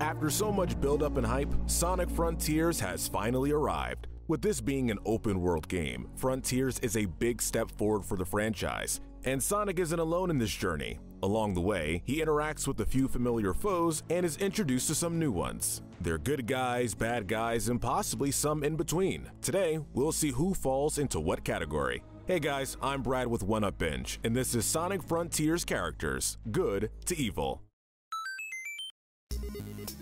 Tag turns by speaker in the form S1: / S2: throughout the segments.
S1: After so much build-up and hype, Sonic Frontiers has finally arrived. With this being an open-world game, Frontiers is a big step forward for the franchise, and Sonic isn't alone in this journey. Along the way, he interacts with a few familiar foes and is introduced to some new ones. They're good guys, bad guys, and possibly some in between. Today, we'll see who falls into what category. Hey guys, I'm Brad with wickedbinge, and this is Sonic Frontiers characters, good to evil.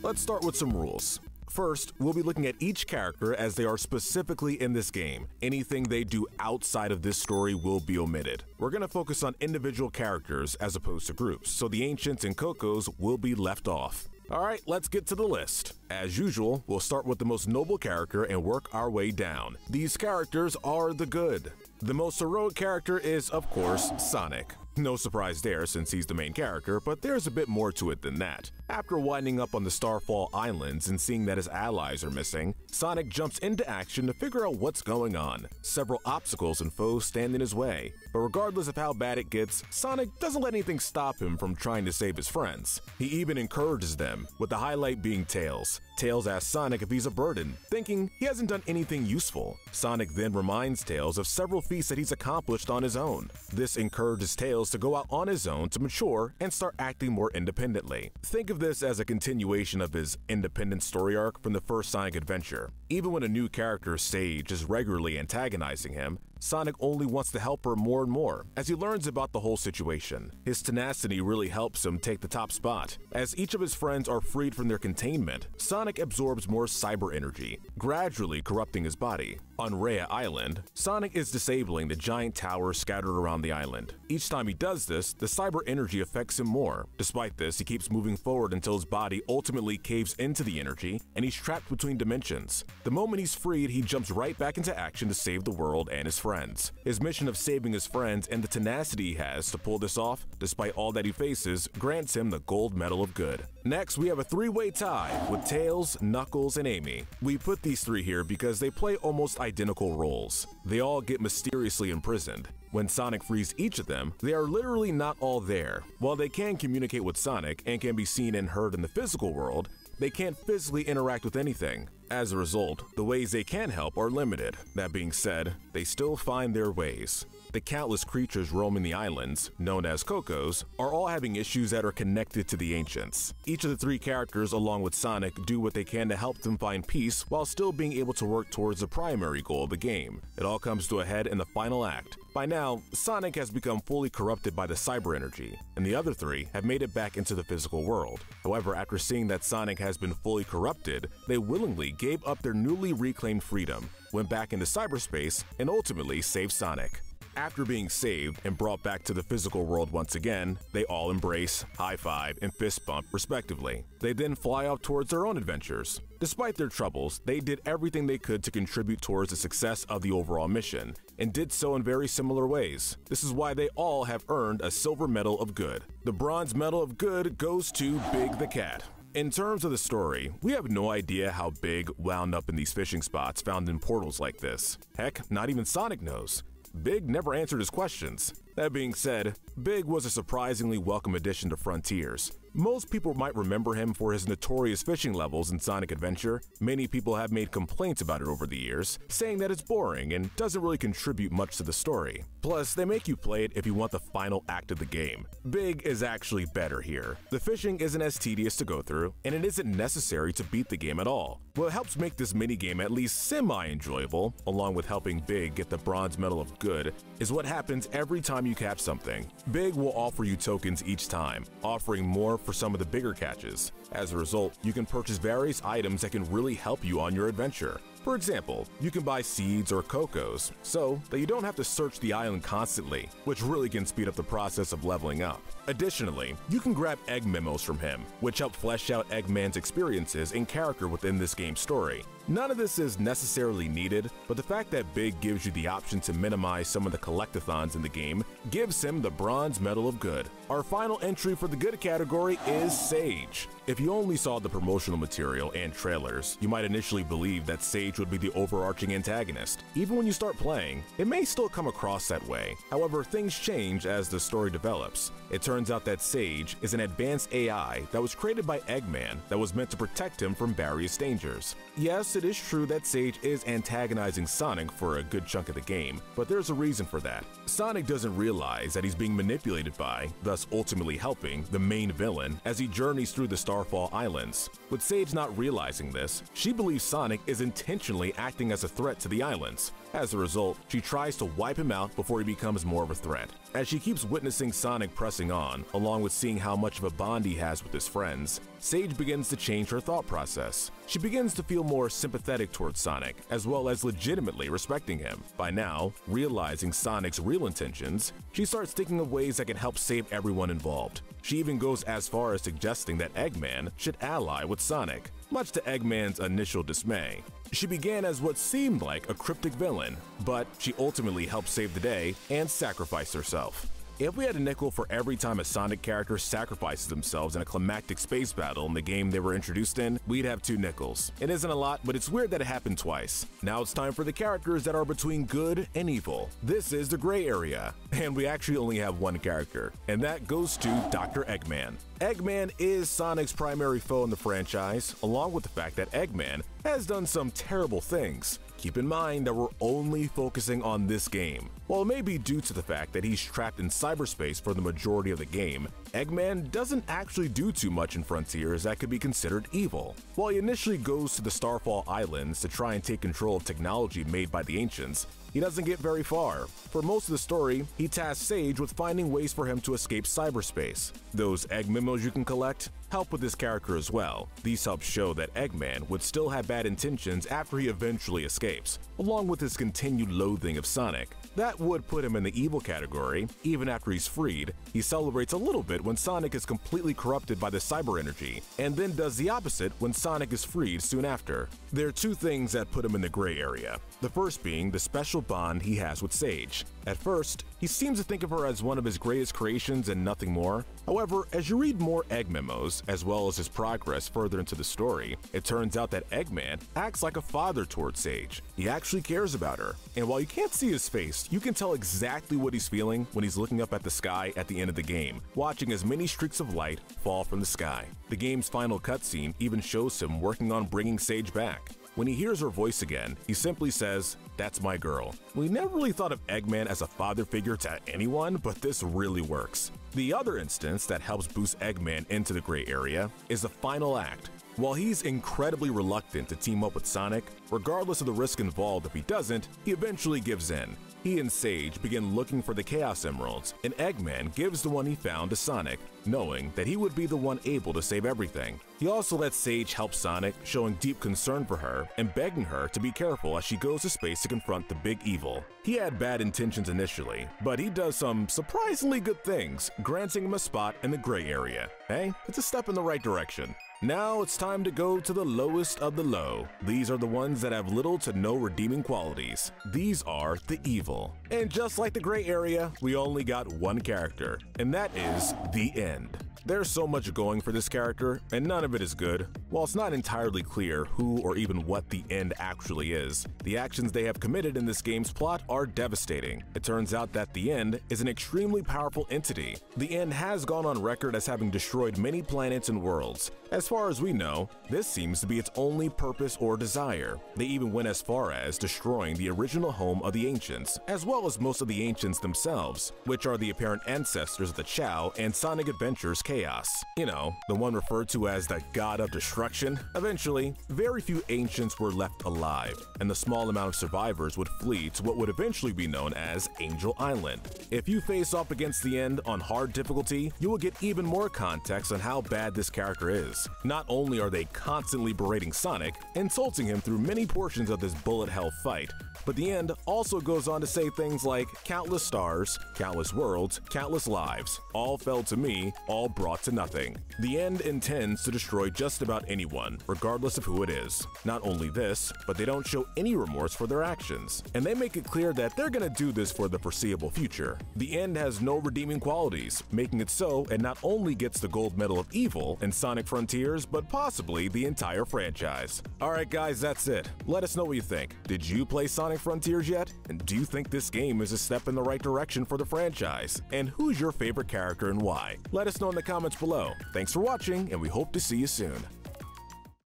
S1: Let's start with some rules. First, we'll be looking at each character as they are specifically in this game. Anything they do outside of this story will be omitted. We're going to focus on individual characters as opposed to groups, so the Ancients and Cocos will be left off. Alright, let's get to the list. As usual, we'll start with the most noble character and work our way down. These characters are the good. The most heroic character is, of course, Sonic. No surprise there since he's the main character, but there's a bit more to it than that. After winding up on the Starfall Islands and seeing that his allies are missing, Sonic jumps into action to figure out what's going on. Several obstacles and foes stand in his way, but regardless of how bad it gets, Sonic doesn't let anything stop him from trying to save his friends. He even encourages them, with the highlight being Tails. Tails asks Sonic if he's a burden, thinking he hasn't done anything useful. Sonic then reminds Tails of several feats that he's accomplished on his own. This encourages Tails to go out on his own to mature and start acting more independently. Think of this as a continuation of his independent story arc from the first Sonic adventure. Even when a new character, Sage, is regularly antagonizing him, Sonic only wants to help her more and more as he learns about the whole situation. His tenacity really helps him take the top spot. As each of his friends are freed from their containment, Sonic absorbs more cyber energy, gradually corrupting his body. On Rhea Island, Sonic is disabling the giant towers scattered around the island. Each time he does this, the cyber energy affects him more. Despite this, he keeps moving forward until his body ultimately caves into the energy and he's trapped between dimensions. The moment he's freed, he jumps right back into action to save the world and his friends. His mission of saving his friends and the tenacity he has to pull this off, despite all that he faces, grants him the gold medal of good. Next, we have a three-way tie with Tails, Knuckles, and Amy. We put these three here because they play almost identical roles. They all get mysteriously imprisoned. When Sonic frees each of them, they are literally not all there. While they can communicate with Sonic and can be seen and heard in the physical world, they can't physically interact with anything. As a result, the ways they can help are limited. That being said, they still find their ways. The countless creatures roaming the islands, known as Cocos, are all having issues that are connected to the Ancients. Each of the three characters, along with Sonic, do what they can to help them find peace while still being able to work towards the primary goal of the game. It all comes to a head in the final act. By now, Sonic has become fully corrupted by the cyber energy, and the other three have made it back into the physical world. However, after seeing that Sonic has been fully corrupted, they willingly gave up their newly reclaimed freedom, went back into cyberspace, and ultimately saved Sonic. After being saved and brought back to the physical world once again, they all embrace, high-five, and fist-bump respectively. They then fly off towards their own adventures. Despite their troubles, they did everything they could to contribute towards the success of the overall mission, and did so in very similar ways. This is why they all have earned a silver medal of good. The bronze medal of good goes to Big the Cat. In terms of the story, we have no idea how Big wound up in these fishing spots found in portals like this. Heck, not even Sonic knows. Big never answered his questions. That being said, Big was a surprisingly welcome addition to Frontiers. Most people might remember him for his notorious fishing levels in Sonic Adventure. Many people have made complaints about it over the years, saying that it's boring and doesn't really contribute much to the story. Plus, they make you play it if you want the final act of the game. Big is actually better here. The fishing isn't as tedious to go through, and it isn't necessary to beat the game at all. What helps make this minigame at least semi-enjoyable, along with helping Big get the bronze medal of good, is what happens every time you catch something. Big will offer you tokens each time, offering more for some of the bigger catches. As a result, you can purchase various items that can really help you on your adventure. For example, you can buy seeds or cocos, so that you don't have to search the island constantly, which really can speed up the process of leveling up. Additionally, you can grab egg memos from him, which help flesh out Eggman's experiences and character within this game's story. None of this is necessarily needed, but the fact that Big gives you the option to minimize some of the collectathons in the game gives him the Bronze Medal of Good. Our final entry for the good category is Sage. If you only saw the promotional material and trailers, you might initially believe that Sage would be the overarching antagonist. Even when you start playing, it may still come across that way. However, things change as the story develops. It turns out that Sage is an advanced AI that was created by Eggman that was meant to protect him from various dangers. Yes, it is true that Sage is antagonizing Sonic for a good chunk of the game, but there's a reason for that. Sonic doesn't realize that he's being manipulated by, thus ultimately helping, the main villain as he journeys through the Starfall Islands. With Sage not realizing this, she believes Sonic is intentionally acting as a threat to the islands. As a result, she tries to wipe him out before he becomes more of a threat. As she keeps witnessing Sonic pressing on, along with seeing how much of a bond he has with his friends, Sage begins to change her thought process. She begins to feel more sympathetic towards Sonic, as well as legitimately respecting him. By now, realizing Sonic's real intentions, she starts thinking of ways that can help save everyone involved. She even goes as far as suggesting that Eggman should ally with Sonic, much to Eggman's initial dismay. She began as what seemed like a cryptic villain, but she ultimately helped save the day and sacrificed herself. If we had a nickel for every time a Sonic character sacrifices themselves in a climactic space battle in the game they were introduced in, we'd have 2 nickels. It isn't a lot, but it's weird that it happened twice. Now it's time for the characters that are between good and evil. This is the gray area, and we actually only have 1 character, and that goes to Dr. Eggman. Eggman is Sonic's primary foe in the franchise, along with the fact that Eggman has done some terrible things. Keep in mind that we're only focusing on this game. While it may be due to the fact that he's trapped in cyberspace for the majority of the game, Eggman doesn't actually do too much in Frontiers that could be considered evil. While he initially goes to the Starfall Islands to try and take control of technology made by the Ancients, he doesn't get very far. For most of the story, he tasks Sage with finding ways for him to escape cyberspace. Those egg memos you can collect help with this character as well. These help show that Eggman would still have bad intentions after he eventually escapes, along with his continued loathing of Sonic. That would put him in the evil category. Even after he's freed, he celebrates a little bit when Sonic is completely corrupted by the cyber energy, and then does the opposite when Sonic is freed soon after. There are 2 things that put him in the gray area. The first being the special bond he has with Sage. At first, he seems to think of her as one of his greatest creations and nothing more. However, as you read more Egg memos, as well as his progress further into the story, it turns out that Eggman acts like a father towards Sage. He actually cares about her, and while you can't see his face, you can tell exactly what he's feeling when he's looking up at the sky at the end of the game, watching as many streaks of light fall from the sky. The game's final cutscene even shows him working on bringing Sage back. When he hears her voice again, he simply says, "That's my girl." We never really thought of Eggman as a father figure to anyone, but this really works. The other instance that helps boost Eggman into the gray area is the final act. While he's incredibly reluctant to team up with Sonic, regardless of the risk involved if he doesn't, he eventually gives in. He and Sage begin looking for the Chaos Emeralds, and Eggman gives the one he found to Sonic, knowing that he would be the one able to save everything. He also lets Sage help Sonic, showing deep concern for her and begging her to be careful as she goes to space to confront the big evil. He had bad intentions initially, but he does some surprisingly good things, granting him a spot in the gray area. Hey, it's a step in the right direction. Now it's time to go to the lowest of the low. These are the ones that have little to no redeeming qualities. These are the evil. And just like the gray area, we only got 1 character, and that is the End. There's so much going for this character, and none of it is good. While it's not entirely clear who or even what the End actually is, the actions they have committed in this game's plot are devastating. It turns out that the End is an extremely powerful entity. The End has gone on record as having destroyed many planets and worlds. As far as we know, this seems to be its only purpose or desire. They even went as far as destroying the original home of the Ancients, as well as most of the Ancients themselves, which are the apparent ancestors of the Chao and Sonic Adventure's Chaos. You know, the one referred to as the God of Destruction. Eventually, very few Ancients were left alive, and the small amount of survivors would flee to what would eventually be known as Angel Island. If you face off against the End on hard difficulty, you will get even more context on how bad this character is. Not only are they constantly berating Sonic, insulting him through many portions of this bullet hell fight, but the End also goes on to say things like countless stars, countless worlds, countless lives, all fell to me, all brought brought to nothing. The end intends to destroy just about anyone, regardless of who it is. Not only this, but they don't show any remorse for their actions, and they make it clear that they're gonna do this for the foreseeable future. The end has no redeeming qualities, making it so it not only gets the gold medal of evil in Sonic Frontiers, but possibly the entire franchise. Alright guys, that's it. Let us know what you think. Did you play Sonic Frontiers yet? And do you think this game is a step in the right direction for the franchise? And who's your favorite character and why? Let us know in the comments below. Thanks for watching, and we hope to see you soon.